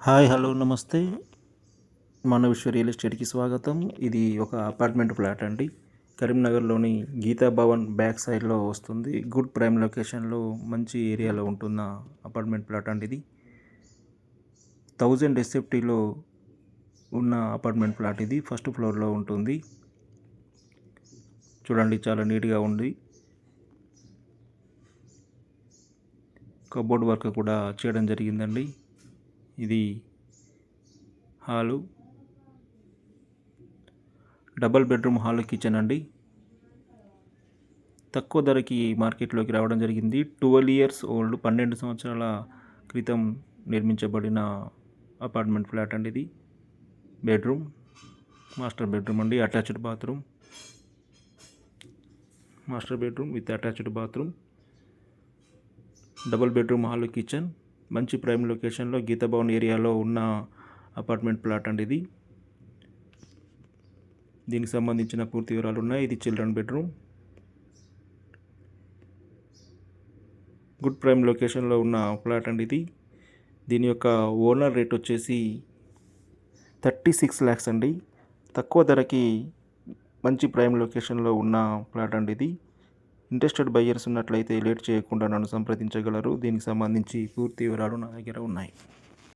Hi hello నమస్తే. మన విశ్వ రియల్ ఎస్టేట్కి స్వాగతం. ఇది ఒక అపార్ట్మెంట్ ఫ్లాట్ అండి. కరీంనగర్లోని గీతా భవన్ బ్యాక్ సైడ్లో వస్తుంది. గుడ్ ప్రైమ్ లొకేషన్లో మంచి ఏరియాలో ఉంటున్న అపార్ట్మెంట్ ఫ్లాట్ అండి. ఇది 1000 ఎస్ఎఫ్టీలో ఉన్న అపార్ట్మెంట్ ఫ్లాట్. ఇది ఫస్ట్ ఫ్లోర్లో ఉంటుంది. చూడండి, చాలా నీట్గా ఉంది. కబోర్డ్ వర్క్ కూడా చేయడం జరిగిందండి. ఇది hall, double bedroom hall kitchen అండి. తక్కువ ధరకి మార్కెట్లోకి రావడం జరిగింది. 12 ఇయర్స్ ఓల్డ్, 12 సంవత్సరాల క్రితం నిర్మించబడిన అపార్ట్మెంట్ ఫ్లాట్ అండి. ఇది బెడ్రూమ్, మాస్టర్ బెడ్రూమ్ అండి. Attached bathroom, master bedroom with attached bathroom, double bedroom hall kitchen. మంచి ప్రైమ్ లొకేషన్లో గీతా భవన్ ఏరియాలో ఉన్న అపార్ట్మెంట్ ప్లాట్ అండి. ఇది దీనికి సంబంధించిన పూర్తి వివరాలు ఉన్నాయి. ఇది చిల్డ్రన్ బెడ్రూమ్. గుడ్ ప్రైమ్ లొకేషన్లో ఉన్న ఫ్లాట్ అండి ఇది. దీని యొక్క ఓనర్ రేట్ వచ్చేసి 36 lakhs అండి. తక్కువ ధరకి మంచి ప్రైమ్ లొకేషన్లో ఉన్న ఫ్లాట్ అండి ఇది. ఇంట్రెస్టెడ్ బయ్యర్స్ ఉన్నట్లయితే లేట్ చేయకుండా నన్ను సంప్రదించగలరు. దీనికి సంబంధించి పూర్తి వివరాలు నా దగ్గర ఉన్నాయి.